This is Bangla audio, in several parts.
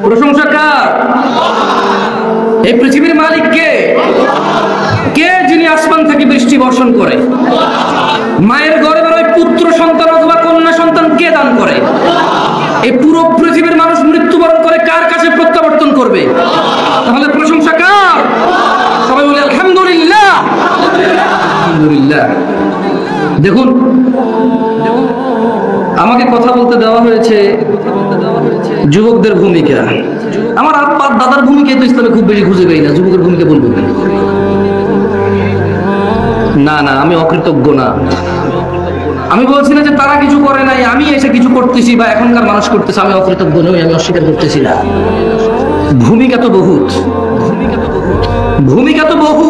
প্রশংসা কার? এই পৃথিবীর মালিক কে? কে যিনি আসমান থেকে বৃষ্টি বর্ষণ করে? মায়ের গর্ভের ওই পুত্র সন্তান অথবা কন্যা সন্তান কে দান করে? এই পুরো পৃথিবীর মানুষ মৃত্যুবরণ করে কার কাছে প্রত্যাবর্তন করবে? তাহলে প্রশংসা কার? সবাই বলে আলহামদুলিল্লাহ। আলহামদুলিল্লাহ। দেখুন, আমাকে কথা বলতে দেওয়া হয়েছে যুবকদের ভূমিকা। আমার আব্বা দাদার ভূমিকা তো ইসলামে খুব বেশি খুঁজে পাই না, যুবকের ভূমিকা বলবো না। না, আমি অকৃতজ্ঞ না। আমি বলছি না যে তারা কিছু করে নাই, আমি এসে কিছু করতেছি বা এখনকার মানুষ করতেছে, আমি অকৃতজ্ঞ নই, আমি অস্বীকার করতেছি না। ভূমিকা তো বহুত, ভূমিকা তো বহু।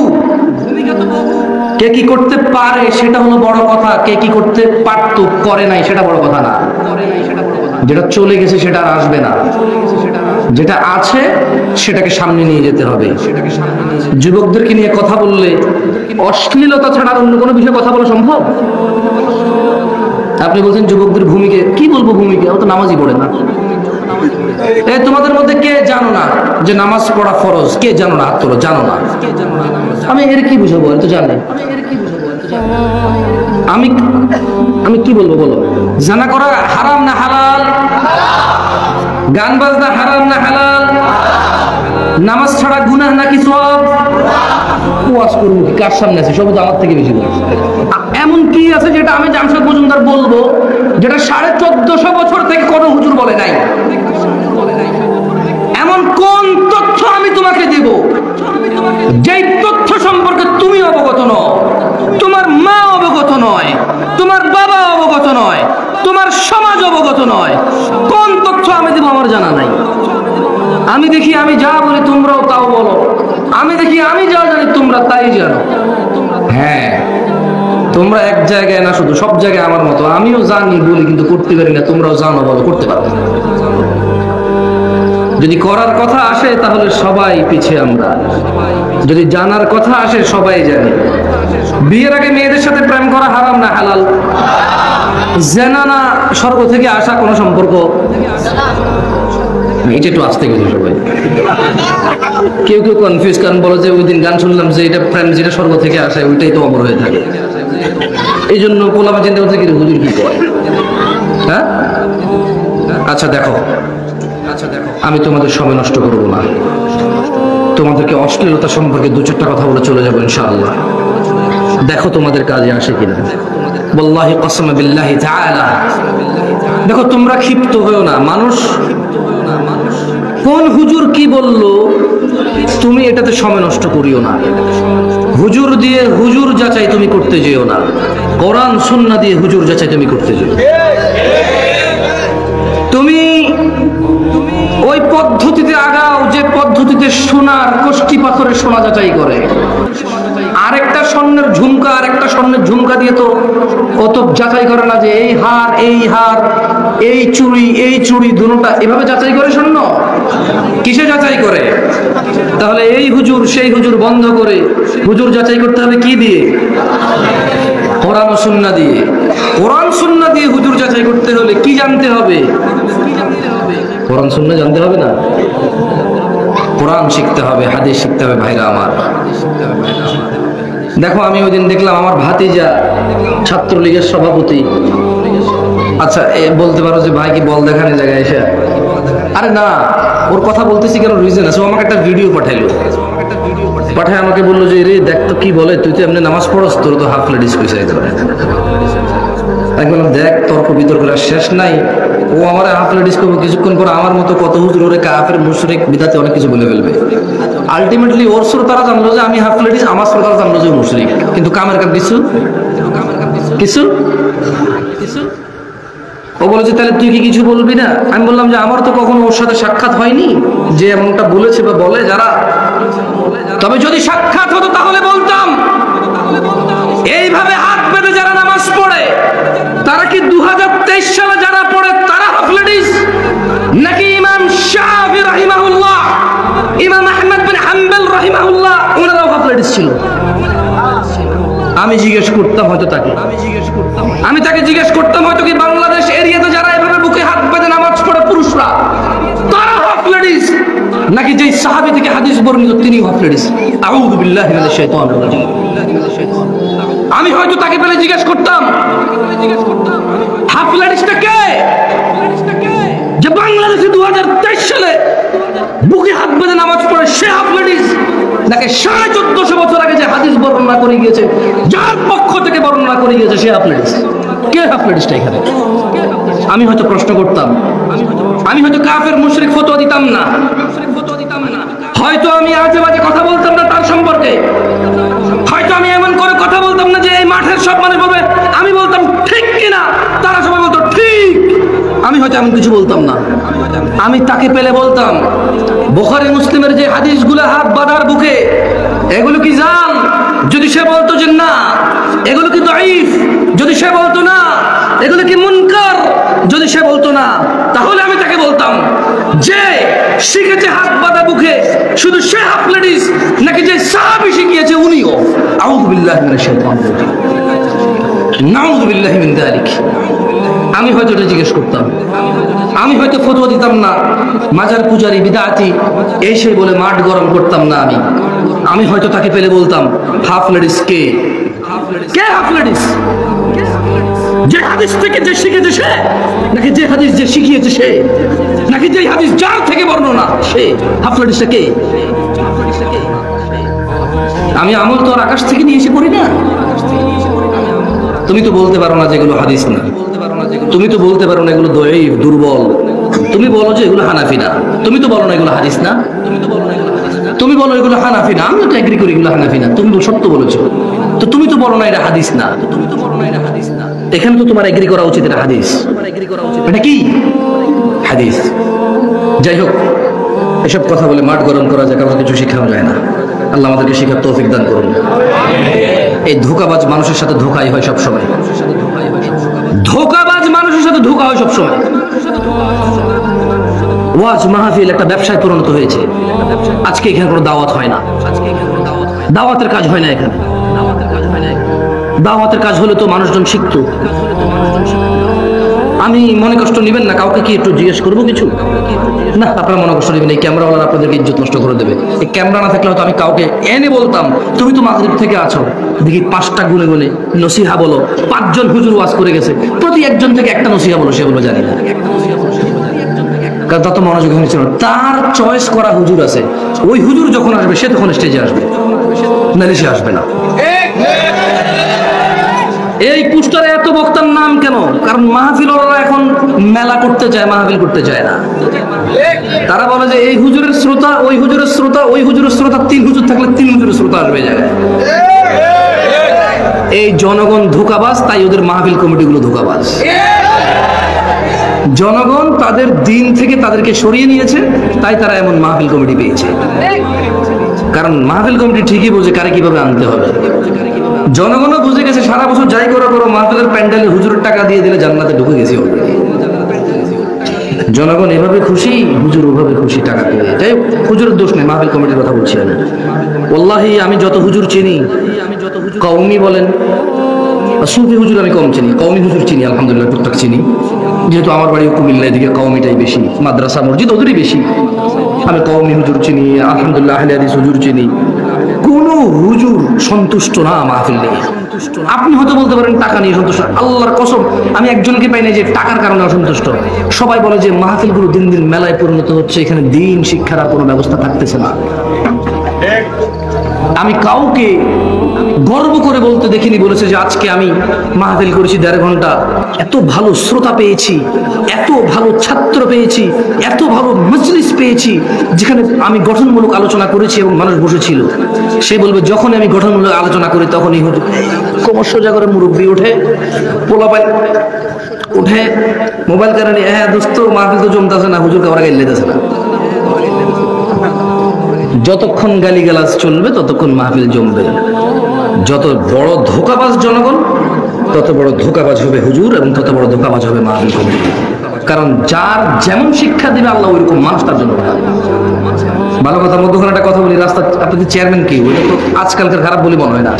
কে কি করতে পারে সেটা হলো বড় কথা, কে কি করতে পারতো করে নাই সেটা বড় কথা না। যেটা চলে গেছে সেটা আর আসবে না, যেটা আছে সেটাকে সামনে নিয়ে যেতে হবে। যুবকদেরকে নিয়ে কথা বললে অশ্লীলতা ছাড়া অন্য কোনো বিষয়ে কথা বলা সম্ভব? আপনি বলছেন যুবকদের ভূমিকা, কি বলবো ভূমিকা? ও তো নামাজই পড়ে না। তোমাদের মধ্যে কে জানো না যে নামাজ পড়া ফরজ? কে জানো না? হাত তোলো, জানো না। আমি এর কি বুঝাবো? এর তো জানে। আমি কি বলবো বলো? জানা করা হারাম না হালাল? গান বাজনা হারাম না হালাল? নামাজ ছাড়া গুনাহ নাকি সওয়াব? ওয়াজ করব কার সামনে আছে? সব তো আমার থেকে বেশি বলে। এমন কি আছে যেটা আমি জামশেদ মজুমদার বলবো যেটা 1450 বছর থেকে কোনো হুজুর বলে নাই? এমন কোন তথ্য আমি তোমাকে দেব যেই তথ্য সম্পর্কে তুমি অবগত নও, তোমার মা অবগত নয়, তোমার বাবা অবগত নয়, তোমার সমাজ অবগত নয়? কোন তথ্য আমি দেব আমার জানা নাই। আমি দেখি আমি যা বলি তোমরাও তাও বলো, আমি দেখি আমি যা জানি তোমরা তাই জানো। হ্যাঁ, তোমরা এক জায়গায় না, শুধু সব জায়গায় আমার মতো। আমিও জানি বলি কিন্তু করতে পারি না, তোমরাও জানো বলো করতে পারবে না। যদি করার কথা আসে তাহলে সবাই পিছিয়ে আমরা, যদি জানার কথা আসে সবাই জানি। বিয়ের আগে মেয়েদের সাথে প্রেম করা হারাম না হালাল? জানা না স্বর্গ থেকে আসা কোনো সম্পর্ক? এটা একটু আসতে গেছে সবাই। কেউ কেউ কনফিউজ, কারণ বলো যে ওই দিন গান শুনলাম যে এটা প্রেম যেটা স্বর্গ থেকে আসে ওইটাই তো অমর হয়ে থাকে। এই জন্য পোলাপা চিন্তা করতে কি হুজুর কি করে? হ্যাঁ, আচ্ছা দেখো, আমি তোমাদের সময় নষ্ট করবো না, তোমাদেরকে অশ্লীলতা সম্পর্কে দু চারটা কথা বলে চলে যাবো ইনশাআল্লাহ। দেখো তোমাদের কাজে আসে কিনা। ওয়াল্লাহি কসম বিল্লাহি তাআলা, দেখো তোমরা ক্ষিপ্ত হয়েও না। মানুষ কোন হুজুর কি বললো তুমি এটাতে সময় নষ্ট করিও না। হুজুর দিয়ে হুজুর যাচাই তুমি করতে যেও না, কোরআন সুন্নাহ দিয়ে হুজুর যাচাই তুমি করতে যেও। তুমি ওই পদ্ধতিতে আগাও যে পদ্ধতিতে সোনার কষ্টি পাথরে সোনা যাচাই করে। আরেকটা স্বর্ণের ঝুমকা আরেকটা স্বর্ণের ঝুমকা দিয়ে তো অত যাচাই করে না যে এই হার এই হার, এই চুড়ি দুটোটা এভাবে যাচাই করে স্বর্ণ। কিসে যাচাই করে? তাহলে এই হুজুর সেই হুজুর বন্ধ করে হুজুর যাচাই করতে হবে কি দিয়ে? কোরআন ও সুন্নাহ দিয়ে। কোরআন সুন্নাহ দিয়ে হুজুর যাচাই করতে হলে কি জানতে হবে? কোরআন সুন্নাহ জানতে হবে না? কোরআন শিখতে হবে, হাদিস শিখতে হবে। ভাইরা আমার, দেখো আমি ওই দিন দেখলাম আমার ভাতিজা ছাত্রলীগের সভাপতি। আচ্ছা বলতে পারো যে ভাই কি বল দেখানোর জায়গায় এসে? আরে না, ওর কথা বলতেছি কেন রিজন আছে। ও আমাকে একটা ভিডিও পাঠাইলো, পাঠায় আমাকে বললো যে রে দেখ তো কি বলে, তুই তো এমনি নামাজ পড়স, তোর তো হাফ লেডিস কইছে। আমি বললাম দেখ তর্ক বিতর্ক শেষ নাই। ও আমার হাফ লেডিস করবো, কিছুক্ষণ পর আমার মতো কত হুজুর ওরে কাফের মুশরিক বিদাতে অনেক কিছু বলে ফেলবে। আলটিমেটলি ওর শ্রোতারা জানলো যে আমি হাফ লেডিস, আমার শ্রোতারা জানলো যে মুশরিক, কিন্তু কামের কাজ কিছু। ও বলেছে তাহলে তুই কি কিছু বলবি না? আমি বললাম যে আমার তো কখনো ওর সাথে সাক্ষাৎ হয়নি যে এমনটা বলেছে বা বলে যারা, তবে যদি সাক্ষাৎ হতো তাহলে বলতাম। এইভাবে হাত বেঁধে যারা নামাজ পড়ে তারা কি 2023 সালে যারা পড়ে তারা হাফ লেডিস? নাকি ইমাম শাফি রাহিমাহুল্লাহ, ইমাম আহমদ বিন হাম্বল রাহিমাহুল্লাহ ওনারাও হাফ লেডিস ছিল? আমি জিজ্ঞেস করতাম হয়তো তাকে, আমি তাকে জিজ্ঞেস করতাম হয়তো কি বাংলাদেশ এরিয়াতে যারা এভাবে বুকে হাত বেঁধে নামাজ পড়ে পুরুষরা তারা হাফ নাকি যেই সাহাবী থেকে হাদিস বর্ণিত তিনি হাফ লেডিস? আউযু বিল্লাহি মিনাশ শাইতানির রাজিম। আমি হয়তো তাকে পেলে জিজ্ঞেস করতাম, হাফ লেডিসটা কে? যে বাংলাদেশে 2023 সালে বুকে হাত বেঁধে নামাজ পড়ে সে হাফ লেডিস, নাকি 1450 বছর আগে যে হাদিস বর্ণনা করে গিয়েছে, যার পক্ষ থেকে বর্ণনা করে গিয়েছে সে হাফ লেডিস? কে হাফ লেডিসটা এখানে? আমি হয়তো প্রশ্ন করতাম, আমি হয়তো কাফের মুশরিক ফতোয়া দিতাম না, হয়তো আমি আজে বাজে কথা বলতাম না তার সম্পর্কে, হয়তো আমি এমন করে কথা বলতাম না যে এই মাঠের সব মানুষ বলবে, আমি বলতাম ঠিক কিনা, তারা সবাই বলতো ঠিক। আমি হয়তো এমন কিছু বলতাম না, আমি তাকে পেলে বলতাম বুখারী মুসলিমের যে হাদিসগুলো হাত বাঁধার বুকে, এগুলো কি জাল? যদি সে বলতো যে না এগুলো কি দাঈফ, যদি সে বলতো না এগুলো কি মুনকার, যদি সে বলতো না, তাহলে আমি তাকে বলতাম যে শিখেছে হাত বাঁধা বুকে শুধু সে হাফ লেডিস, নাকি যে সাহাবী শিখিয়েছে উনিও? আউযু বিল্লাহি মিনাশ শাইতানির রাজিম, নাউযু বিল্লাহি মিন যালিক। আমি হয়তো এটা জিজ্ঞেস করতাম, আমি হয়তো ফতোয়া দিতাম না, মাজার পূজারি বিদআতি এই সেই বলে মাঠ গরম করতাম না। আমি হয়তো তাকে পেলে বলতাম হাফ লেডিস কে? কে হাফ লেডিস? যে হাদিস থেকে যে শিখেছে সে, নাকি যে হাদিস যে শিখিয়েছে সে, নাকি যে হাদিস যার থেকে বর্ণনা সে? হাফ লেডিসটা কে? আমি আমল তো আর আকাশ থেকে নিয়ে এসে পড়ি না। তুমি তো বলতে পারো না যেগুলো হাদিস না, তুমি তো বলতে পারো না এগুলো দঈফ দুর্বল, তুমি বলো যে এগুলো হানাফি না, তুমি তো বলো না এগুলো হাদিস না, তুমি বলো এগুলো হানাফি না, আমি তো এগ্রি করি এগুলো হানাফি না, তুমি তো সত্য বলেছো, তো তুমি তো বলো না এটা হাদিস না, এখানে তো তোমার এগ্রি করা উচিত এটা হাদিস, এটা কি হাদিস? যাই হোক, এসব কথা বলে মাঠ গরম করা যায়, কারণ কিছু শেখানো যায় না। আল্লাহ আমাদেরকে শেখার তৌফিক দান করুন। এই ধোঁকাবাজ মানুষের সাথে ধোঁকাই হয় সব সময়, ধোঁকাবাজ মানুষের সাথে ধোঁকা হয় সব সময়। ওয়াজ মাহফিল একটা ব্যবসায় পরিণত হয়েছে। আজকে এখানে কোনো দাওয়াত হয় না, দাওয়াতের কাজ হয় না এখানে। দাওয়াতের কাজ হলে তো মানুষজন শিখতো। আমি মনে কষ্ট নেবেন না, কাউকে কি একটু জিজ্ঞেস করবো কিছু? না, আপনারা মনে কষ্ট নেবেন, এই ক্যামেরাওয়ালা আপনাদেরকে ইজ্জত নষ্ট করে দেবে। এই ক্যামেরা না থাকলে হয়তো আমি কাউকে এনে বলতাম তুমি তো মাগরিব থেকে আছো, দেখি 5টা গুনে গুনে নসিহা বলো। 5 জন হুজুর ওয়াজ করে গেছে, প্রতি একজন থেকে একটা নসিহা বলো। সে বলবো জানি না, কারণ তত মনোযোগ হয়েছিল। তার চয়েস করা হুজুর আছে, ওই হুজুর যখন আসবে সে তখন স্টেজে আসবে, নাহলে সে আসবে না। এই পোস্টারে এত বক্তার নাম কেন? কারণ মাহফিল ওরা এখন মেলা করতে চায়, মাহফিল করতে চায় না। তারা বলে যে এই হুজুরের শ্রোতা, ওই হুজুরের শ্রোতা, ওই হুজুরের শ্রোতা, 3 হুজুর থাকলে 3 হুজুরের শ্রোতা আসবে জায়গায়। এই জনগণ ধোঁকাবাজ, তাই ওদের মাহফিল কমিটিগুলো ধোঁকাবাজ। জনগণ তাদের দিন থেকে তাদেরকে সরিয়ে নিয়েছে, তাই তারা এমন মাহফিল কমিটি পেয়েছে। কারণ মাহফিল কমিটি ঠিকই বোঝে কারে কিভাবে আনতে হবে। জনগণও বুঝে গেছে সারা বছর যাই করো করো, মাহফিলের প্যান্ডেলে হুজুরের টাকা দিয়ে দিলে জান্নাতে ঢুকে গেছি অলরেডি। জনগণ এভাবে খুশি, হুজুর ওভাবে খুশি টাকা পেয়ে। যাই হোক, হুজুরের দোষ নেই, মাহফিল কমিটির কথা বলছি না। ওয়াল্লাহি আমি যত হুজুর চিনি, কওমি বলেন, সুফি হুজুর আমি কম চিনি, কওমি হুজুর চিনি আলহামদুলিল্লাহ, টুকটাক চিনি। যেহেতু আমার বাড়ি কুমিল্লা, এদিকে কওমিটাই বেশি, মাদ্রাসা মসজিদ ওদেরই বেশি। আমি কওমি হুজুর চিনি আলহামদুলিল্লাহ, আহলে হাদিস হুজুর চিনি। কোন হুজুর সন্তুষ্ট না মাহফিল নিয়ে। আপনি হয়তো বলতে পারেন টাকা নিয়ে সন্তুষ্ট, আল্লাহর কসম আমি একজনকে পাই না যে টাকার কারণে অসন্তুষ্ট। সবাই বলে যে মাহফিলগুলো দিন দিন মেলায় পরিণত হচ্ছে, এখানে দিন শিক্ষার আর কোনো ব্যবস্থা থাকতেছে না। আমি কাউকে গর্ব করে বলতে দেখিনি বলেছে যে আজকে আমি মাহফিল করেছি 1.5 ঘন্টা, এত ভালো শ্রোতা পেয়েছি, এত ভালো ছাত্র পেয়েছি, এত ভালো মজলিস পেয়েছি, যেখানে আমি গঠনমূলক আলোচনা করেছি এবং মানুষ বসেছিল। সে বলবে যখন আমি গঠনমূলক আলোচনা করি তখনই কোমর সোজা করে মুরব্বি ওঠে, পোলাপাই উঠে, মোবাইল কারণে হ্যাঁ দোস্ত মাহফিল তো জমতেছে না, হুজুর কাবার গাইলে দিতেছে না। যতক্ষণ গালিগালাজ চলবে ততক্ষণ মাহফিল জমবে। যত বড় ধোঁকাবাজ জনগণ, তত বড় ধোঁকাবাজ হবে হুজুর, এবং তত বড় ধোঁকাবাজ হবে মাহফিল কমিটি। কারণ যার যেমন শিক্ষা দিবে আল্লাহ ওইরকম মানুষ তার জন্য ভালো। কথা মধ্যখানে একটা কথা বলি, রাস্তা আপনাদের চেয়ারম্যান কি, ওইটা তো আজকালকার খারাপ বলে মনে হয় না।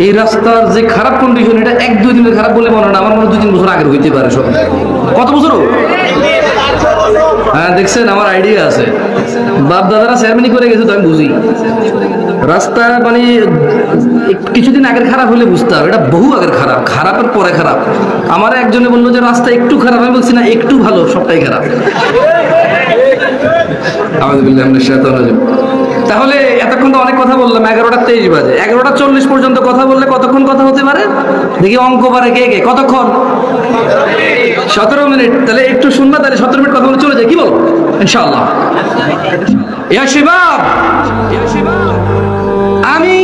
এই রাস্তার যে খারাপ কন্ডিশন, এটা 1-2 দিনের খারাপ বলে মনে হয় না, আমার মনে হয় 2-3 বছর আগের হইতে পারে। সব কত বছর হ্যাঁ দেখছেন, আমার আইডিয়া আছে। বাপ দাদারা চেয়ারম্যানি করে গেছে তো আমি বুঝি। রাস্তা মানে কিছুদিন আগের খারাপ হলে বুঝতাম, এটা বহু আগের খারাপ, খারাপের পরে খারাপ। আমার একজনে বললো যে রাস্তা একটু খারাপ, আমি বলছি না একটু ভালো, সবটাই খারাপ। তাহলে এতক্ষণ তো অনেক কথা বললাম, 11:23 বাজে। 11:40 পর্যন্ত কথা বললে কতক্ষণ কথা হতে পারে দেখি, অঙ্ক পারে কে কে, কতক্ষণ? 17 মিনিট। তাহলে একটু শুনবা, তাহলে 17 মিনিট কথা বলে চলে যায়, কি বল? ইনশাআল্লাহ। ইয়া শিবাব, আমি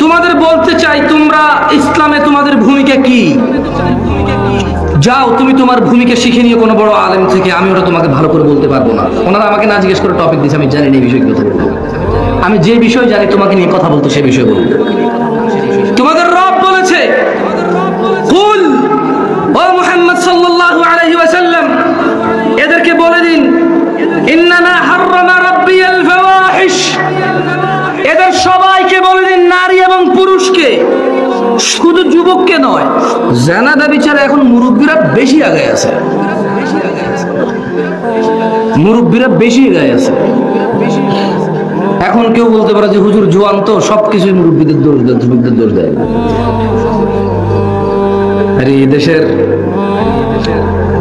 তোমাদের বলতে চাই, তোমরা ইসলামে তোমাদের ভূমিকা কি? যাও তুমি তোমার ভূমিকা শিখে নিয়ে কোনো বড় আলেম থেকে। আমি ওটা তোমাকে ভালো করে বলতে পারবো না। ওনারা আমাকে না জিজ্ঞেস করে টপিক দিচ্ছে, আমি জানি না এই বিষয়ে কথা বলবো। আমি যে বিষয় জানি তোমাকে নিয়ে কথা বলতে, সে বিষয় বলবো। তোমাদের রব বলেছে, কুল, ও মুহাম্মদ সাল্লাল্লাহু আলাইহি ওয়াসাল্লাম, এদেরকে বলে দিন, ইন্নামা হাররামা রাব্বিয়াল ফাওয়াহিশ। এদের সবাইকে বলে দিন, নারী এবং পুরুষকে, শুধু যুবককে নয়। জানাদা বিচারে এখন মুরব্বীরা বেশি আগায় আছে, মুরব্বীরা বেশি আগায় আছে। এখন কেউ বলতে পারে যে হুজুর জোয়ান তো সবকিছুই মুরব্বীদের দোষ দেয়, যুবকদের দোষ দেয়। আরে এই দেশের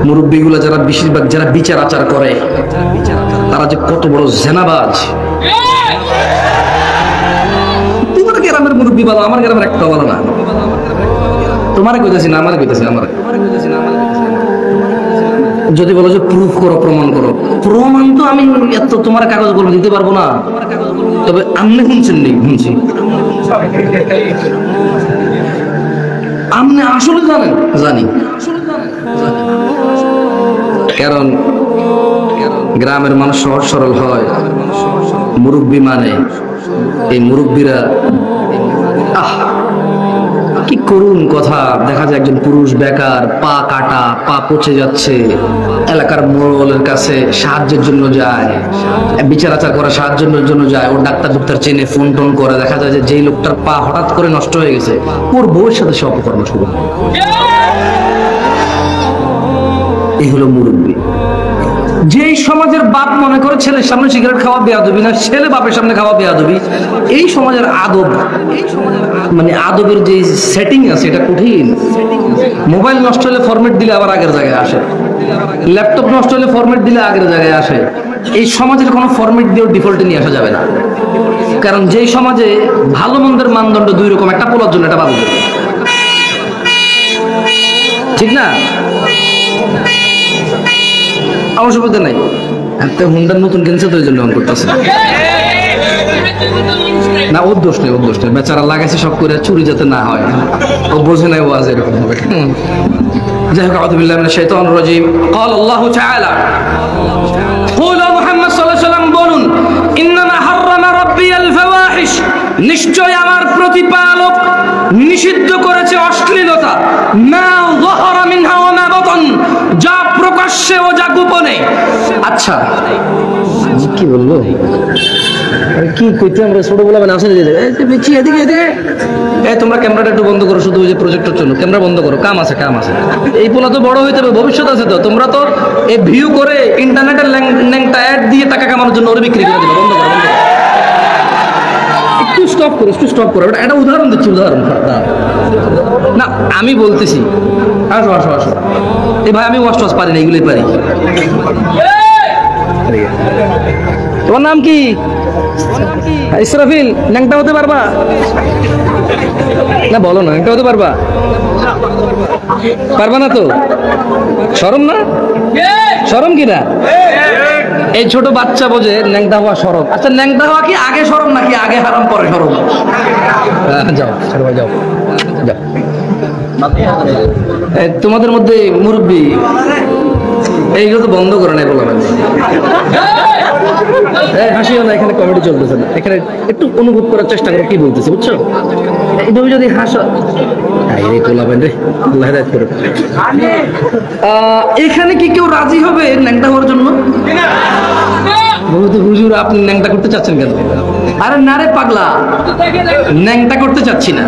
মুরব্বীগুলা যারা বেশিরভাগ যারা বিচার আচার করে, তারা যে কত বড় জেনাবাজ। তোমার গ্রামের মুরব্বী ভালো, আমার গ্রামের একটা ভালো না। তোমারে কইতেছি না, আমারে কইতেছি, আমারে। যদি বলো যে প্রুফ করো, প্রমাণ করো, প্রমাণ তো আমি এত তোমার কাগজ কলম দিতে পারবো না। তবে আমনে শুনছেন নি? শুনছি। আমনে আসলে জানেন? জানি। কারণ গ্রামের মানুষ সহজ সরল হয়, মুরব্বী মানে এই মুরব্বীরা কি করুন কথা। দেখা যায় একজন পুরুষ বেকার, পা কাটা, পা পচে যাচ্ছে, এলাকার মোড়লের কাছে সাহায্যের জন্য যায়, বিচার আচার করা সাহায্যের জন্য যায়। ওর ডাক্তার চেনে, ফোন টোন করে। দেখা যায় যে যেই লোকটার পা হঠাৎ করে নষ্ট হয়ে গেছে, ওর বউয়ের সাথে সে অপকর্ম শুরু। এই হলো মুরব্বী। যেই সমাজের বাপ মনে করে ছেলের সামনে সিগারেট খাওয়া বেয়াদবি না, ছেলে বাপের সামনে খাওয়া বেয়াদবি, এই সমাজের আদব, মানে আদবের যে সেটিং আছে এটা কঠিন। মোবাইল নষ্ট হলে ফরম্যাট দিলে আবার আগের জায়গায় আসে, ল্যাপটপ নষ্ট হলে ফরম্যাট দিলে আগের জায়গায় আসে। এই সমাজের কোনো ফরম্যাট দিয়েও ডিফল্টে নিয়ে আসা যাবে না। কারণ যেই সমাজে ভালো মন্দের মানদণ্ড দুই রকম, একটা পোলার জন্য, একটা বাবুর জন্য, ঠিক না? অসুবিধা নাই। একটা হুন্ডার নতুন কিনছে তো, ওই জন্য অন করতেছে না। ওর দোষ নেই, ওর দোষ নেই। বেচারা লাগাইছে সব করে, চুরি যাতে না হয়। ও বোঝে নাই ও আজ এরকম হবে। যাই হোক, আউযু বিল্লাহি মিনাশ শাইতানির রাজীম। ক্বাল আল্লাহু তাআলা, কুল মুহাম্মদ সাল্লাল্লাহু আলাইহি ওয়াসাল্লাম বলুন, ইন্নামা হাররামা রাব্বিয়াল ফাওয়াহিশ। নিশ্চয় আমার প্রতিপালক নিষিদ্ধ করেছে অশ্লীলতা, মা যাহারা মিনহা ওয়া মা বাতান, যা প্রকাশ্যে ও যা গোপনে। আচ্ছা, কি বলবো? কি কইতে আমরা ছোট বলা মানে আসলে এদিকে এদিকে। এই তোমরা ক্যামেরাটা একটু বন্ধ করো, শুধু ওই যে প্রজেক্টর জন্য ক্যামেরা বন্ধ করো। কাম আছে, কাম আছে। এই পোলা তো বড় হইতে হবে, ভবিষ্যৎ আছে তো। তোমরা তো এই ভিউ করে ইন্টারনেটের ল্যাংটা অ্যাড দিয়ে টাকা কামানোর জন্য ওরে বিক্রি করে দিবে। বন্ধ করো, বন্ধ করো। একটু স্টপ করো, একটু স্টপ করো। এটা উদাহরণ দিচ্ছি, উদাহরণ না। আমি বলতেছি, আসো আসো আসো। এই ভাই আমি ওয়াশ পারি না, এগুলোই পারি। তোমার নাম কি? ইসরাফিল। ন্যাংটা হতে পারবা না? বলো না, ন্যাংটা হতে পারবা? পারবা না তো? শরম না? শরম কি না? এই ছোট বাচ্চা বোঝে ন্যাংটা হওয়া শরম। আচ্ছা, ন্যাংটা হওয়া কি আগে শরম নাকি আগে হারাম পরে শরম? যাও ছোট ভাই, যাও যাও। তোমাদের মধ্যে মুরব্বী এইগুলো তো বন্ধ করে নাই বলা মানে। হাসিও না, এখানে কমেডি চলতেছে না। এখানে একটু অনুভব করার চেষ্টা করো কি বলতেছে, বুঝছো? তুমি যদি হাসো, এখানে কি কেউ রাজি হবে ন্যাংটা হওয়ার জন্য? হুজুর আপনি ন্যাংটা করতে চাচ্ছেন কেন? আরে না রে পাগলা, ন্যাংটা করতে চাচ্ছি না।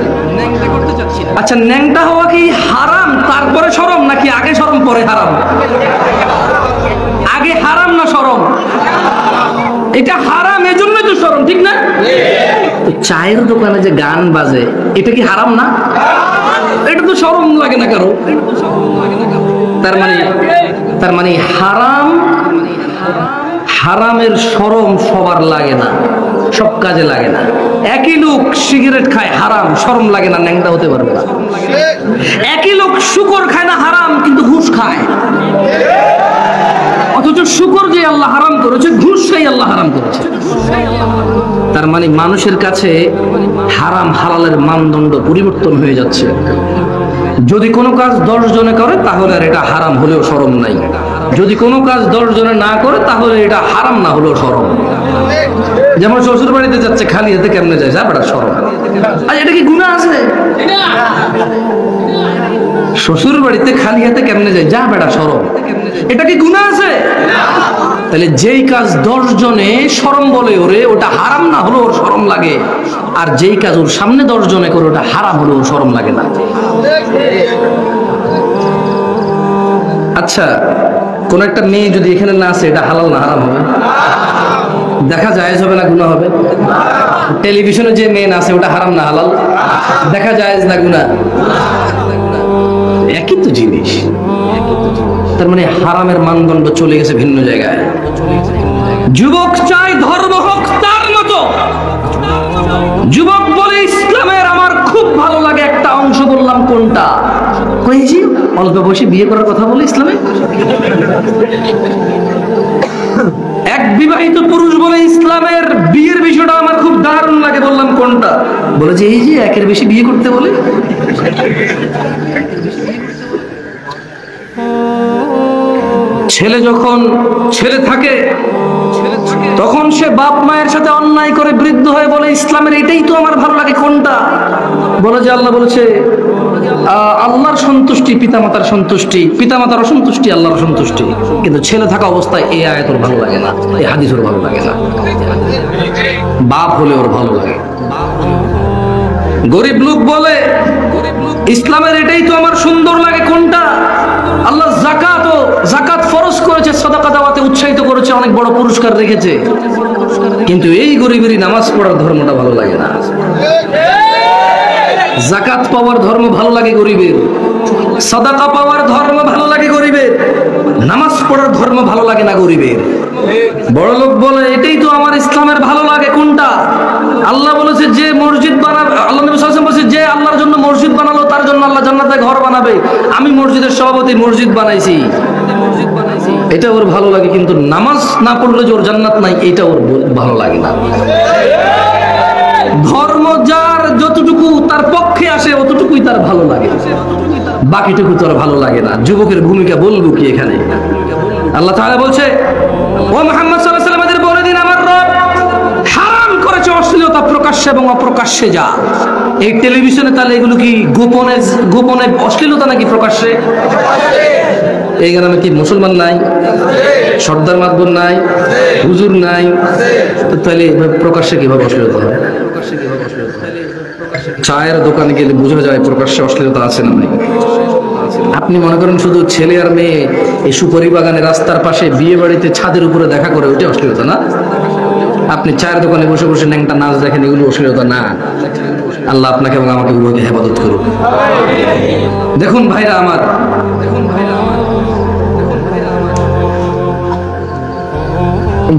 আচ্ছা, ন্যাংটা হওয়া কি হারাম তারপরে শরম নাকি আগে শরম পরে হারাম? আগে হারাম না শরম? এটা হারাম, এজন্যই তো শরম, ঠিক না? তো চায়ের দোকানে যে গান বাজে, এটা কি হারাম না? এটা তো শরম লাগে না কারো। তার মানে হারাম, হারামের শরম সবার লাগে না, সব কাজে লাগে না। একই লোক সিগারেট খায়, হারাম, শরম লাগে না, ন্যাংটা হতে পারবে না। একই লোক শুকর খায় না, হারাম, কিন্তু ঘুষ খায়। অথচ শুকর যে আল্লাহ হারাম করেছে, ঘুষ সেই আল্লাহ হারাম করেছে। তার মানে মানুষের কাছে হারাম হালালের মানদণ্ড পরিবর্তন হয়ে যাচ্ছে। যদি কোনো কাজ 10 জনে করে তাহলে আর এটা হারাম হলেও শরম নাই, যদি কোনো কাজ 10 জনে না করে তাহলে এটা হারাম না হলেও শরম। যেমন শ্বশুর বাড়িতে যাচ্ছে, খালি হাতে কেমনে যায়, যা বেটা শরম। আর এটা কি গুনাহ আছে? শ্বশুর বাড়িতে খালি হাতে কেমনে যায়, যা বেটা শরম, এটা কি গুনাহ আছে? তাহলে যেই কাজ 10 জনে শরম বলে ওরে, ওটা হারাম না হলেও ওর শরম লাগে। আর যেই কাজ ওর সামনে 10 জনে করে, ওটা হারাম হলেও ওর শরম লাগে না। আচ্ছা, কোন একটা মেয়ে যদি এখানে না আসে, এটা হালাল না হারাম হবে? দেখা জায়েজ হবে না গুনাহ হবে? টেলিভিশনে যে মেয়ে না আসে, ওটা হারাম না হালাল? দেখা জায়েজ না গুনাহ? একই তো জিনিস। তার মানে হারামের মানদণ্ড চলে গেছে ভিন্ন জায়গায়। যুবক চায় ধর্ম হোক তার মতো। যুবক বলে ইসলামের আমার খুব ভালো লাগে, একটা অংশ বললাম কোনটা? কইছি অল্প বয়সে বিয়ে করার কথা বলে ইসলামে। এক বিবাহিত পুরুষ বলে ইসলামের বিয়ের বিষয়টা আমার খুব দারুণ লাগে, বললাম কোনটা? বলে যে এই যে একের বেশি বিয়ে করতে বলে। ছেলে যখন ছেলে থাকে তখন সে বাপ মায়ের সাথে অন্যায় করে বৃদ্ধ হয়ে বলে ইসলামের এটাই তো আমার ভালো লাগে, কোনটা? বলে যে আল্লাহ বলেছে আল্লাহর সন্তুষ্টি পিতামাতার সন্তুষ্টি, পিতামাতার অসন্তুষ্টি আল্লাহর সন্তুষ্টি। কিন্তু ছেলে থাকা অবস্থায় এই আয়াত ওর ভালো লাগে না, এই হাদিস ওর ভালো লাগে না। বাপ হলে ওর ভালো লাগে। গরিব লোক বলে ইসলামের এটাই তো আমার সুন্দর লাগে, কোনটা? আল্লাহ জাকাত ফরজ করেছে, সাদাকা দেওয়াতে উৎসাহিত করেছে, অনেক বড় পুরস্কার রেখেছে, কিন্তু এই গরিবেরই নামাজ পড়ার ধর্মটা ভালো লাগে না। জাকাত পাওয়ার ধর্ম ভালো লাগে গরিবের, সাদাকা পাওয়ার ধর্ম ভালো লাগে গরিবের, নামাজ পড়ার ধর্ম ভালো লাগে না গরিবের। বড় লোক বলে এটাই তো আমার ইসলামের ভালো লাগে, কোনটা? আল্লাহ বলেছে যে মসজিদ বানাবে, আল্লাহ নবী সাল্লাল্লাহু আলাইহি ওয়াসাল্লাম বলেছে যে আল্লাহর জন্য মসজিদ বানালো তার জন্য আল্লাহ জান্নাতে ঘর বানাবে। আমি মসজিদের সভাপতি, মসজিদ বানাইছি, এটা ওর ভালো লাগে। কিন্তু নামাজ না পড়লে যে ওর জান্নাত নাই, এটা ওর ভালো লাগে না। ধর্ম যার যতটুকু তার পক্ষে আসে অতটুকুই তার ভালো লাগে, বাকিটুকু তার ভালো লাগে না। যুবকের ভূমিকা বলবো কি এখানে? আল্লাহ তাআলা বলছে ও মুহাম্মদ সাল্লাল্লাহু আলাইহি ওয়াসাল্লাম, বলে দিন আমার রব হারাম করেছে অশ্লীলতা প্রকাশ্যে এবং অপ্রকাশ্যে যা। এই টেলিভিশনে তাহলে এগুলো কি গোপনে অশ্লীলতা নাকি প্রকাশ্যে? এই গ্রামে কি মুসলমান নাই, সর্দার মাতবর নাই, হুজুর নাই, তো তাহলে প্রকাশ্যে কিভাবে অশ্লীলতা হয়? চায়ের দোকানে গেলে বোঝা যায় প্রকাশ্যে অশ্লীলতা আছে না নাই। আপনি মনে করেন শুধু ছেলে আর মেয়ে এই সুপারি বাগানে রাস্তার পাশে বিয়ে বাড়িতে ছাদের উপরে দেখা করে, ওইটা অশ্লীলতা না? আপনি চায়ের দোকানে বসে বসে ন্যাংটা নাচ দেখেন, এগুলো অশ্লীলতা না? আল্লাহ আপনাকে এবং আমাকে গুলোকে হেফাজত করুন। দেখুন ভাইরা আমার,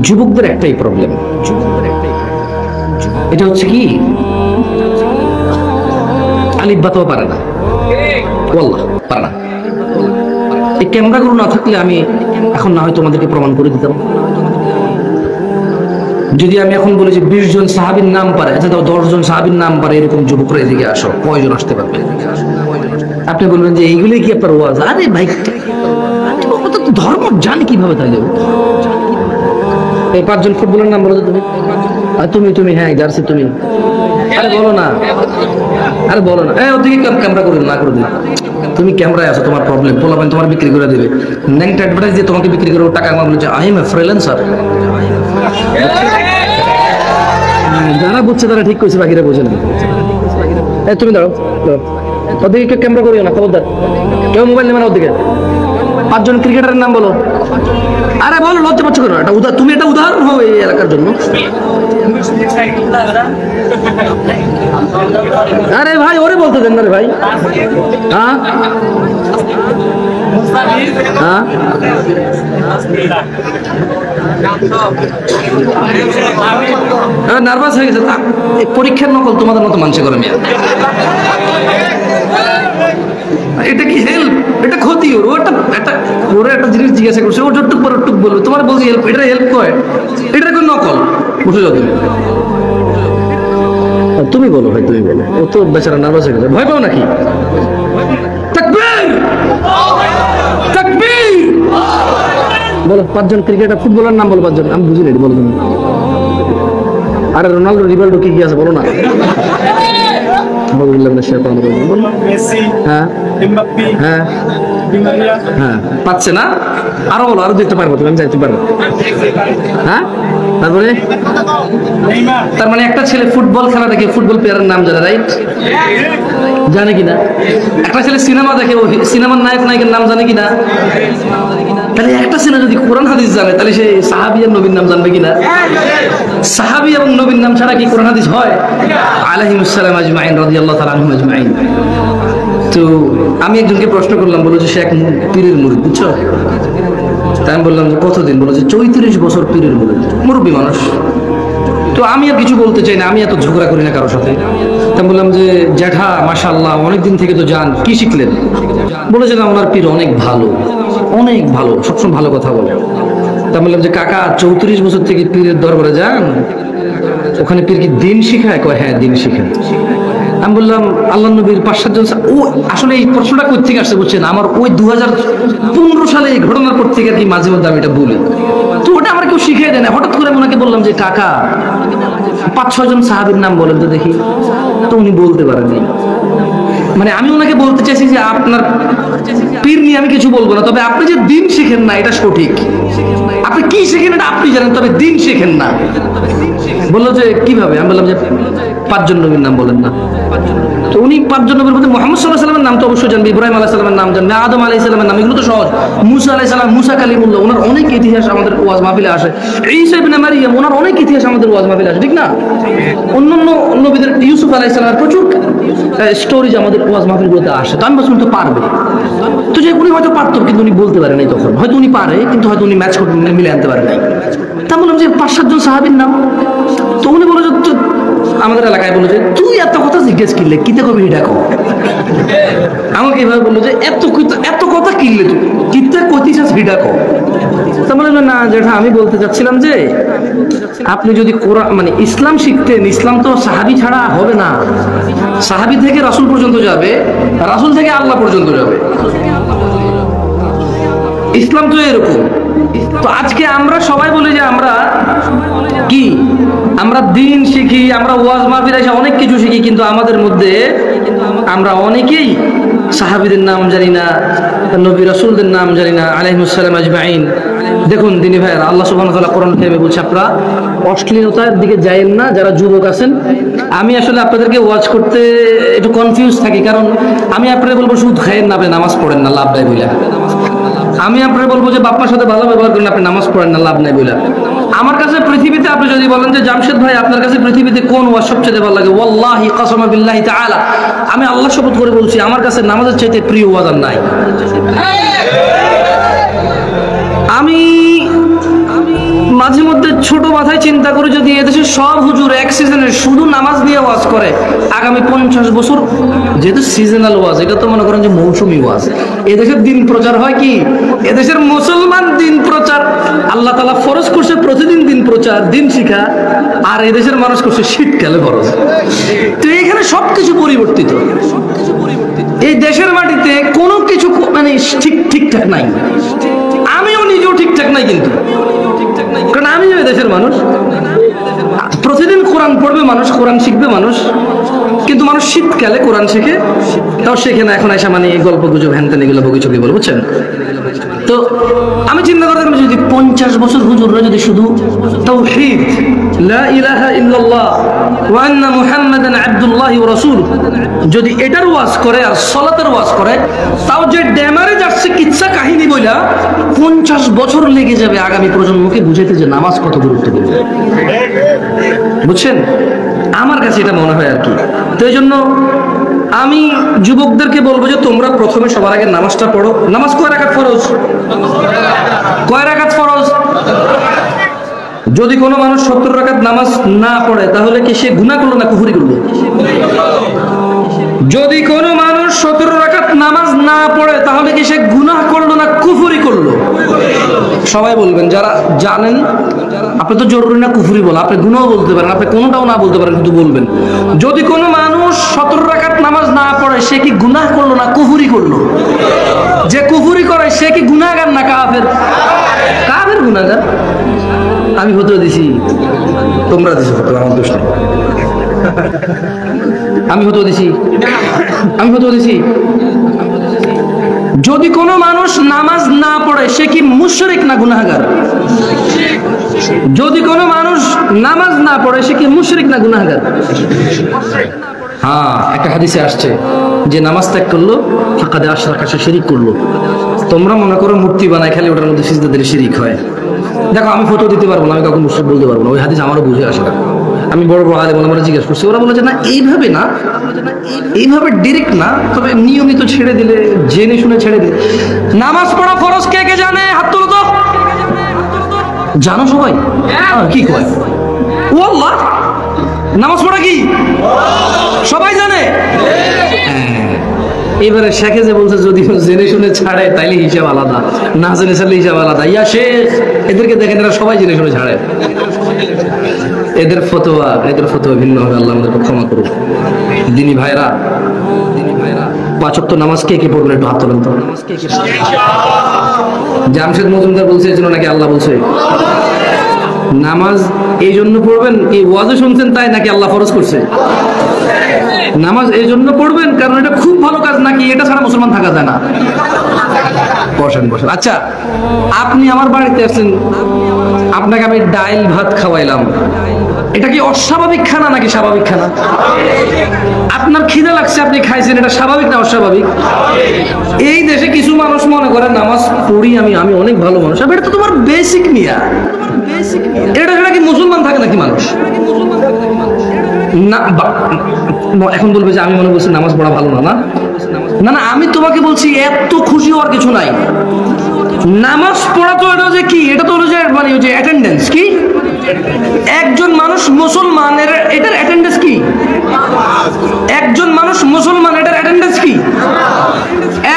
যুবকদের একটাই প্রবলেম, এটা হচ্ছে কি আলিফ বাতাও পারে না, ওয়াল্লাহ পারে না। এই ক্যামেরাগুলো না থাকলে আমি এখন না হয় তোমাদেরকে প্রমাণ করে দিতাম। যদি আমি এখন বলি যে 20 জন সাহাবীর নাম পারে, আচ্ছা 10 জন সাহাবীর নাম পারে, এরকম যুবকরা এদিকে আসো, কয়জন আসতে পারবে? আপনি বলবেন যে এইগুলোই কি আপনার ওয়াজ? আরে ভাই, ধর্ম জানি কিভাবে তাহলে? এই 5 জন ফুটবলের নাম বলো তো তুমি। তুমি হ্যাঁ জার্সি তুমি, আরে বলো না, আরে বলো না, ওদিকে ক্যামেরা করে না করে দিন। তুমি ক্যামেরায় আছো, তোমার প্রবলেম, পোলাপান তোমার বিক্রি করে দেবে, ন্যাংটা অ্যাডভার্টাইজ দিয়ে তোমাকে বিক্রি করে টাকা আমার বলছে আই এম এ ফ্রিল্যান্সার। যারা বুঝছে তারা ঠিক কইছে, বাকিরা বোঝে না। তুমি দাঁড়াও, ওদিকে কেউ ক্যামেরা করিও না, খবরদার, কেউ মোবাইল নেবে না ওদিকে। 5 জন ক্রিকেটারের নাম বলো। আরে বলো, লজ্জা পাচ্ছ কেন? তুমি একটা উদাহরণ হও এই এলাকার জন্য। আরে ভাই ওরে বলতে দেন না রে ভাই। হ্যাঁ হ্যাঁ, নার্ভাস হয়ে গেছে। পরীক্ষার নকল তোমাদের মতো মানুষ করে মেয়ে। এটা কি হেল্প? এটা ক্ষতি। ওরা একটা জিনিস জিজ্ঞাসা করছে, ও যতটুক পর টুক বলবে, তোমার বলছি হেল্প। এটা হেল্প করে, এটা কোন নকল? বুঝে যাও তুমি। তুমি বলো ভাই, তুমি বলো। ও তো বেচারা নার্ভাস হয়ে গেছে। ভয় পাও নাকি? তাকবীর, তাকবীর বলো। 5 জন ক্রিকেটার, ফুটবলার নাম বলো 5 জন। আমি বুঝি না, বলো তুমি। আরে রোনাল্ডো, রিভালডো কি আছে বলো না। হ্যাঁ, পাচ্ছে না। আরো বলো, আরো দেখতে পারবো তুমি, আমি যাইতে পারবো। হ্যাঁ, তারপরে তার মানে একটা ছেলে ফুটবল খেলা দেখে ফুটবল প্লেয়ারের নাম জানে, রাইট? জানে কিনা? একটা ছেলে সিনেমা দেখে ও সিনেমার নায়ক নায়িকার নাম জানে কিনা? তাহলে একটা ছেলে যদি কোরআন হাদিস জানে, তাহলে সে সাহাবী আর নবীর নাম জানবে কিনা? সাহাবী এবং নবীর নাম ছাড়া কি কোরআন হাদিস হয়? আলাইহিমুস সালাম আজমাইন, রাদিয়াল্লাহু তাআলা আনহুম আজমাইন। তো আমি একজনকে প্রশ্ন করলাম, বলো যে সে এক পীরের মুরিদ, বুঝছো? তাই আমি বললাম যে কতদিন? বলো যে 34 বছর পীরের মুরিদ, মুরব্বী মানুষ। তো আমি আর কিছু বলতে চাই না, আমি এত ঝগড়া করি না কারোর সাথে। তাই বললাম যে জ্যাঠা মাশাআল্লাহ অনেকদিন থেকে তো যান, কি শিখলেন? বলেছে না ওনার পীর অনেক ভালো, অনেক ভালো, সবসময় ভালো কথা বলে। তা বললাম যে কাকা 34 বছর থেকে পীরের দরবারে যান, ওখানে পীর কি দিন শিখায়? কয় হ্যাঁ দিন শিখায়। আমি বললাম আল্লাহ নবীর 5-7 জন। ও আসলে এই প্রশ্নটা কোথা থেকে আসছে বুঝছেন? আমার ওই 2015 সালে এই ঘটনার পর থেকে আর কি মাঝে মধ্যে আমি এটা বলি। তো ওটা আমার কেউ শিখিয়ে দেয় না। হঠাৎ করে ওনাকে বললাম যে কাকা 5-6 জন সাহাবীর নাম বলেন তো দেখি। তো উনি বলতে পারেননি। মানে আমি ওনাকে বলতে চাইছি যে আপনার পীর নিয়ে আমি কিছু বলবো না, তবে আপনি যে দিন শিখেন না এটা সঠিক। আপনি কি শিখেন এটা আপনি জানেন, তবে দিন শিখেন না। বললো যে কিভাবে? আমি বললাম যে 5 জন নবীর নাম বলেন না। তো উনি 5 জন নবীর মধ্যে মুহাম্মদ সাল্লাল্লাহু আলাইহি ওয়াসাল্লামের নাম তো অবশ্যই জানবে, ইব্রাহিম আলাইহিস সালামের নাম জানবে, আদম আলাইহিস সালামের নাম, এগুলো তো সহজ। মুসা আলাইহিস সালাম, মুসা কালিমুল্লাহ, ওনার অনেক ইতিহাস আমাদের ওয়াজ মাহফিলে আসে। ঈসা ইবনে মারইয়াম, ওনার অনেক ইতিহাস আমাদের ওয়াজ মাহফিলে আসে, ঠিক না? অন্যান্য নবীদের, ইউসুফ আলাইহিস সালামের প্রচুর স্টোরিজ আমাদের ওয়াজ মাহফিলগুলোতে আসে। তো আমি বলছি উনি তো পারবে। তো যে উনি হয়তো পারতো, কিন্তু উনি বলতে পারে নাই তখন। হয়তো উনি পারে, কিন্তু হয়তো উনি ম্যাচ করতে মিলে আনতে পারে নাই। তা বললাম যে 5-7 জন সাহাবীর নাম। তো উনি বলে যে আমাদের এলাকায় বললো যে তুই এত কথা জিজ্ঞেস করলে কিতে কবি এটা কো। আমাকে এভাবে বললো যে এত কথা কিনলে তুই কিতে কতিসাস হিডা কো। তা বলে না যেটা আমি বলতে চাচ্ছিলাম যে আপনি যদি কোরআন মানে ইসলাম শিখতেন, ইসলাম তো সাহাবী ছাড়া হবে না। সাহাবী থেকে রাসূল পর্যন্ত যাবে, রাসূল থেকে আল্লাহ পর্যন্ত যাবে। ইসলাম তো এরকম। তো আজকে আমরা সবাই বলি যে আমরা কি, আমরা দিন শিখি, আমরা ওয়াজ মাহফিল এসে অনেক কিছু শিখি, কিন্তু আমাদের মধ্যে আমরা অনেকেই সাহাবীদের নাম জানি না, নবী রাসূলদের নাম জানি না আলাইহিস সালাম আজমাইন। দেখুন দিনী ভাইয়েরা, আল্লাহ সুবহানাহু ওয়া তাআলা কোরআন কারিমে বলছে আপনারা অশ্লীলতার দিকে যায়েন না যারা যুবক আছেন। আমি আসলে আপনাদেরকে ওয়াজ করতে একটু কনফিউজ থাকি, কারণ আমি আপনাদের বলবো সুদ খায়েন না, আপনি নামাজ পড়েন না, লাভ নাই বইলা। আমি আপনাদের বলবো যে বাপ মার সাথে ভালো ব্যবহার করেন, আপনি নামাজ পড়েন না, লাভ নাই বইলা। আমার কাছে পৃথিবীতে আপনি যদি বলেন যে জামশেদ ভাই আপনার কাছে পৃথিবীতে কোন ওয়াজ সবচেয়ে ভালো লাগে, ওয়াল্লাহি কাসামা বিল্লাহি তাআলা, আমি আল্লাহ শপথ করে বলছি আমার কাছে নামাজের চাইতে প্রিয় ওয়াজ আর নাই। আমি মাঝে মধ্যে ছোট মাথায় চিন্তা করি, যদি এদেশের সব হুজুর এক সিজনে শুধু নামাজ নিয়ে ওয়াজ করে, আগামী 50 বছর, যেহেতু সিজনাল ওয়াজ, এটা তো মনে করেন যে মৌসুমী ওয়াজ, এদেশের দিন প্রচার হয় কি, এদেশের মুসলমান দিন প্রচার আল্লাহ তাআলা ফরজ করছে প্রতিদিন দিন প্রচার, দিন শিখা, আর এদেশের মানুষ করছে শীতকালে ফরজ। তো এখানে সবকিছু পরিবর্তিত। এই দেশের মাটিতে কোনো কিছু মানে ঠিকঠাক নাই। আমিও নিজেও ঠিকঠাক নাই, কিন্তু কারণ আমিও দেশের মানুষ। প্রতিদিন কোরআন পড়বে মানুষ, কোরআন শিখবে মানুষ, কিন্তু মানুষ শীতকালে কোরআন শেখে, তাও শেখে না এখন এসে মানে গল্প গুজব হ্যান ত্যান এগুলো বকিচকি বলে, বুঝছেন? তো আমি চিন্তা করতাম যদি 50 বছর হুজুররা যদি শুধু তাওহীদ লা ইলাহা ইল্লাল্লাহ ওয়া আন্না মুহাম্মাদান আবদুল্লাহি ওয়া রাসূলুহু, যদি এটার ওয়াজ করে আর সালাতের ওয়াজ করে, তাও যে ড্যামারে যাচ্ছে কিচ্ছা কাহিনী বইলা 50 বছর লেগে যাবে আগামী প্রজন্মকে বুঝাইতে যে নামাজ কত গুরুত্বপূর্ণ। বুঝছেন? আমার কাছে এটা মনে হয় আর কি। তো এই জন্য আমি যুবকদেরকে বলবো যে তোমরা প্রথমে সবার আগে নামাজটা পড়ো। নামাজ কয় রাকাত ফরজ? কয় রাকাত ফরজ? যদি কোনো মানুষ 70 রাকাত নামাজ না পড়ে তাহলে কি সে গুনাহ করলো না কুফরি করলো? যদি কোনো মানুষ 17 রাকাত নামাজ না পড়ে তাহলে কি সে গুনাহ করলো না কুফরি করলো? সবাই বলবেন, যারা জানেন। আপনি তো জরুরি না কুফরি বলা, আপনি গুনাহ বলতে পারেন, আপনি কোনোটাও না বলতে পারেন, কিন্তু বলবেন যদি কোনো মানুষ 17 রাকাত নামাজ না পড়ে সে কি গুনাহ করলো না কুফরি করলো? যে কুফরি করে সে কি গুনাহগার না কাফের? কাফের গুনাহগার। আমি ফতোয়া দিছি, তোমরা দিছো ফতোয়া, আমার দোষ নেই। আমি ফতোয়া দিছি। যদি কোনো মানুষ নামাজ না পড়ে সে কি মুশরিক না গুনাহগার? যদি কোনো মানুষ নামাজ না পড়ে সে কি মুশরিক না গুনাহগার? হ্যাঁ, একটা হাদিসে আসছে যে নামাজ ত্যাগ করলো ফাকাদ আশরাকা, সে শিরিক করলো। তোমরা মনে করো মূর্তি বানায় খালি ওটার মধ্যে সিজদা দিলে শিরিক হয়। দেখো, আমি ফটো দিতে পারবো না, আমি কাউকে মুশরিক বলতে পারবো না, ওই হাদিস আমারও বুঝে আসে না। আমি বড় বড় আলেম ওলামারা জিজ্ঞেস করছি, ওরা বলে যে না, এইভাবে না, এইভাবে ডিরেক্ট না, তবে নিয়মিত ছেড়ে দিলে, জেনে শুনে ছেড়ে দিলে। নামাজ পড়া ফরজ কে কে জানে? হাত তোলো তো। জানো সবাই? কি কয়? ও আল্লাহ, নামাজ পড়া কি সবাই জানে? এবারে শেখে যে বলছে যদি জেনে শুনে ছাড়ে তাইলে হিসাব আলাদা, না জেনে ছাড়লে হিসাব আলাদা। ইয়া শেখ, এদেরকে দেখেন এরা সবাই জেনে শুনে ছাড়ে। এদের ফতোয়া ভিন্ন হবে, আল্লাহ আমাদেরকে ক্ষমা করুন। দিনী ভাইরা, 5 ওয়াক্ত নামাজ কে কে পড়বেন একটু হাত তোলেন তো। জামশেদ মজুমদার বলছে এই জন্য নাকি আল্লাহ বলছে নামাজ এই জন্য পড়বেন? এই ওয়াজে শুনছেন তাই নাকি আল্লাহ ফরজ করছে? নামাজ এই জন্য পড়বেন কারণ এটা খুব ভালো কাজ, নাকি এটা ছাড়া মুসলমান থাকা যায় না? বসেন। আচ্ছা, আপনি আমার বাড়িতে আসছেন, আপনাকে আমি ডাইল ভাত খাওয়াইলাম, এটা কি অস্বাভাবিক খানা নাকি স্বাভাবিক খানা? আপনার খিদা লাগছে, আপনি খাইছেন, এটা স্বাভাবিক না অস্বাভাবিক? এই দেশে কিছু মানুষ মনে করে নামাজ পড়ি আমি অনেক ভালো মানুষ। এটা তো তোমার বেসিক নিয়া, এটা ছাড়া কি মুসলমান থাকে নাকি মানুষ? না, এখন বলবে যে আমি মনে করছি নামাজ পড়া ভালো না। না, আমি তোমাকে বলছি এত খুশি হওয়ার কিছু নাই। নামাজ পড়া তো এটা যে কি, এটা তো হলো যে মানে ওই যে অ্যাটেন্ডেন্স। কি একজন মানুষ মুসলমানের এটার অ্যাটেন্ডেন্স কি? একজন মানুষ মুসলমান এটার অ্যাটেন্ডেন্স কি?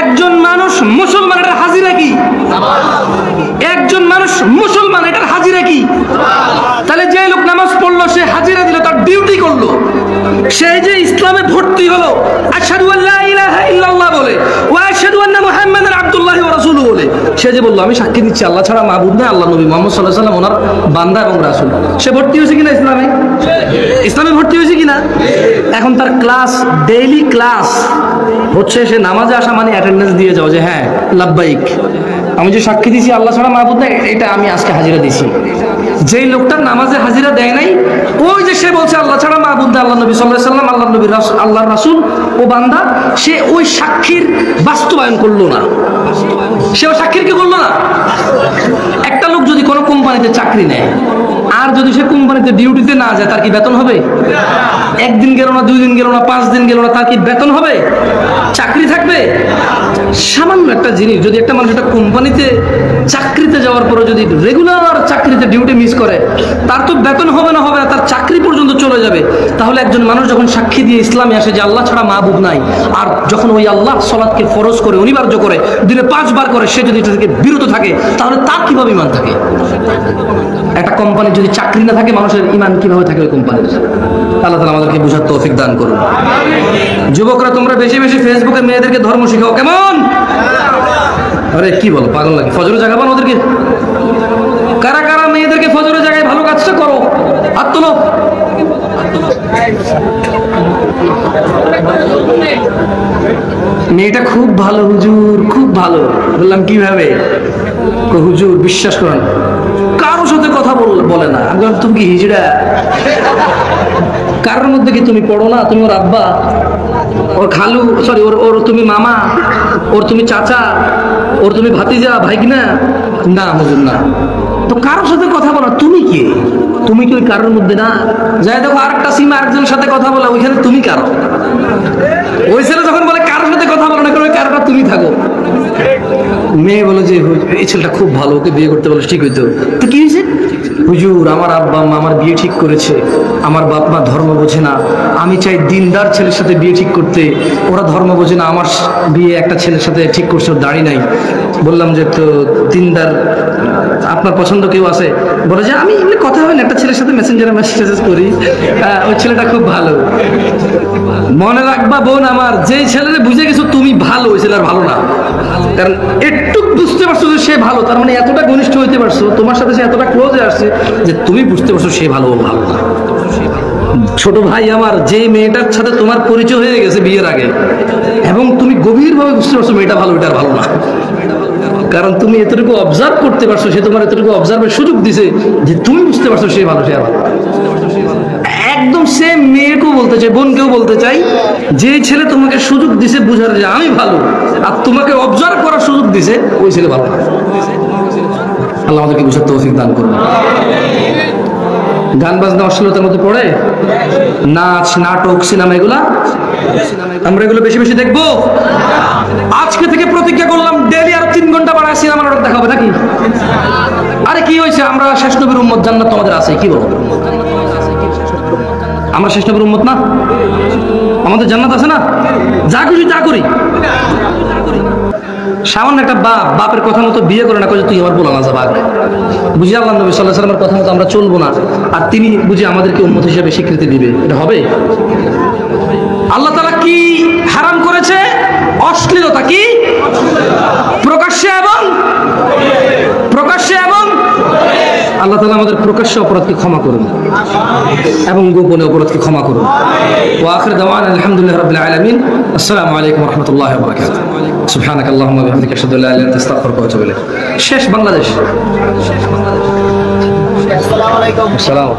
একজন মানুষ মুসলমান এটার হাজিরা কি? একজন মানুষ মুসলমান এটার হাজিরা কি? তাহলে যে লোক নামাজ পড়লো সে হাজিরা দিল, তার ডিউটি করলো। সে যে ইসলামে ভর্তি হলো আশহাদু আল্লা ইলাহা ইল্লাল্লাহ বলে, ওয়া আশহাদু আন্না মুহাম্মাদান আবদুল্লাহি ওয়া রাসূলুহু বলে, সে যে বললো আমি সাক্ষী দিচ্ছি আল্লাহ ছাড়া মাবুদ নেই, আল্লাহ নবী মুহাম্মদ সাল্লাল্লাহু আলাইহি ওয়াসাল্লাম ওনার বান্দা এবং রাসূল, সে ভর্তি হয়েছে কিনা ইসলামে ভর্তি হয়েছে কিনা? এখন তার ক্লাস, ডেইলি ক্লাস হচ্ছে সে নামাজে আসা মানে অ্যাটেন্ডেন্স দিয়ে যাও যে হ্যাঁ লাব্বাইক, আমি যে সাক্ষী দিছি আল্লাহ ছাড়া মাবুদ নেই, এটা আমি আজকে হাজিরা দিছি। যেই লোকটা নামাজে হাজিরা দেয় নাই, ওই যে সে বলছে আল্লাহ ছাড়া মাবুদ নেই, আল্লাহ নবী সাল্লাল্লাহু আলাইহি ওয়াসাল্লাম আল্লাহ নবী আল্লাহর রাসূল ও বান্দা, সে ওই সাক্ষীর বাস্তবায়ন করলো না, সে ওই সাক্ষীর কি করলো না। একটা লোক যদি কোনো কোম্পানিতে চাকরি নেয় আর যদি সে কোম্পানিতে ডিউটিতে না যায়, তার কি বেতন হবে? একদিন গেল না, 2 দিন গেল না, 5 দিন গেল না, তার কি বেতন হবে? চাকরি থাকবে? সামান্য একটা জিনিস, যদি একটা মানুষ একটা কোম্পানিতে চাকরিতে যাওয়ার পরে যদি রেগুলার চাকরিতে ডিউটি মিস করে, তার তো বেতন হবে না, তার চাকরি পর্যন্ত চলে যাবে। তাহলে একজন মানুষ যখন সাক্ষী দিয়ে ইসলামে আসে যে আল্লাহ ছাড়া মাবুদ নাই, আর যখন ওই আল্লাহ সালাতকে ফরজ করে, অনিবার্য করে, দিনে 5 বার করে, সে যদি এটা থেকে বিরত থাকে, তাহলে তার কিভাবে ঈমান থাকে? একটা কোম্পানির যদি চাকরি না থাকে, মানুষের ঈমান কিভাবে থাকে ওই কোম্পানির? আল্লাহ তাআলা আমাদেরকে বুঝার তৌফিক দান করুন। যুবকরা, তোমরা বেশি বেশি ফেসবুকে মেয়েদেরকে ধর্ম শিখাও। কেমন? আরে কি বলো, পাগল লাগে? ফজরে জাগাবো না ওদেরকে? কারা কারা মেয়েদেরকে ফজরে জাগায় ভালো কাজটা করো, হাত তোলো। মেয়েটা খুব ভালো হুজুর, খুব ভালো। বললাম কিভাবে? হুজুর বিশ্বাস করেন, কারো সাথে কথা বলে না। আমি বললাম, তুমি কি হিজড়া? কারোর মধ্যে কি তুমি পড়ো না? তুমি ওর আব্বা, ওর খালু, সরি ওর তুমি মামা, ওর তুমি চাচা, ওর তুমি ভাতিজা, ভাইগনা? না হুজুর না। তো কারোর সাথে কথা বলো, তুমি কি? তুমি কি ওই কারোর মধ্যে না? যাই দেখো আরেকটা সীমা আরেকজনের সাথে কথা বলে, ওইখানে তুমি কারো। ওই ছেলে যখন বলে কারোর সাথে কথা বলো না, কারণ ওই কারোটা তুমি থাকো। মেয়ে বলে যে এই ছেলেটা খুব ভালো, ওকে বিয়ে করতে বলে ঠিক হইতো। তো কি হয়েছে? হুজুর, আমার আব্বা আম্মা আমার বিয়ে ঠিক করেছে, আমার বাপ মা ধর্ম বোঝে না, আমি চাই দিনদার ছেলের সাথে বিয়ে ঠিক করতে, ওরা ধর্ম বোঝে না, আমার বিয়ে একটা ছেলের সাথে ঠিক করছে, ওর দাড়ি নাই। বললাম যে তো দিনদার আপনার পছন্দ কেউ আছে? বলে যে আমি এমনি কথা হয় না, একটা ছেলের সাথে মেসেঞ্জারে মেসেজ করি, ওই ছেলেটা খুব ভালো। মনে রাখবা বোন আমার, যেই ছেলেরে বুঝে গেছো তুমি ভালো, ওই ছেলে আর ভালো না। কারণ একটু বুঝতে পারছো যে সে ভালো, তার মানে এতটা ঘনিষ্ঠ হইতে পারছো, তোমার সাথে সে এতটা ক্লোজে আসছে যে তুমি বুঝতে পারছো সে ভালো, ও ভালো না। ছোট ভাই আমার, যে মেয়েটার সাথে তোমার পরিচয় হয়ে গেছে বিয়ের আগে, এবং তুমি গভীরভাবে বুঝতে পারছো মেয়েটা ভালো, এটা ভালো না। কারণ তুমি এতটুকু অবজার্ভ করতে পারছো, সে তোমার এতটুকু অবজার্ভের সুযোগ দিছে যে তুমি বুঝতে পারছো সে ভালো, সে ভালো। একদম সেম মেয়েকেও বলতে চাই, বোনকেও বলতে চাই, যে ছেলে তোমাকে সুযোগ দিছে বুঝার যে আমি ভালো, আর তোমাকে অবজার্ভ করার সুযোগ দিছে, ওই ছেলে ভালো না। আল্লাহ আমাদেরকে বুঝার তৌফিক দান করুন। গান বাজনা অশ্লীলতার মধ্যে পড়ে, নাচ নাটক সিনেমা, এগুলা আমরা এগুলো বেশি বেশি দেখবো। আজকে থেকে প্রতিজ্ঞা করলাম, ডেইলি আর 3 ঘন্টা বাড়ায় সিনেমা নাটক দেখাবে নাকি? আরে কি হয়েছে, আমরা শেষ নবীর উম্মত, জান্নাত তোমাদের আছে, কি বলো? আমরা শেষ নবীর উম্মত না? আমাদের জান্নাত আছে না? যা খুশি তা করি। সামান্য একটা বাপের কথা মতো বিয়ে করে না, তুই আমার বলা না যাবাক, বুঝি আল্লাহ নবী সাল্লাল্লাহু আলাইহি ওয়াসাল্লামের কথা মতো আমরা চলবো না, আর তিনি বুঝি আমাদেরকে উম্মত হিসেবে স্বীকৃতি দিবে, এটা হবে? আল্লাহ তাআলা কি হারাম করেছে? অশ্লীলতা। কি? প্রকাশ্যে এবং আল্লাহ তাআলা আমাদের প্রকাশ্য অপরাধকে ক্ষমা করুন এবং গোপনে অপরাধকে ক্ষমা করুন। ওয়া আখির দাওয়ানা আলহামদুলিল্লাহি রাব্বিল আলামিন। আসসালামু আলাইকুম ওয়া রাহমাতুল্লাহি ওয়া বারাকাতুহু। সুবহানাকাল্লাহুম্মা ওয়া বিহামদিকা আশহাদু আল্লা ইলাহা ইল্লা আনতা আস্তাগফিরুকা ওয়া আতুবু ইলাইক। শেষ বাংলাদেশ। আসসালামু আলাইকুম। আসসালাম।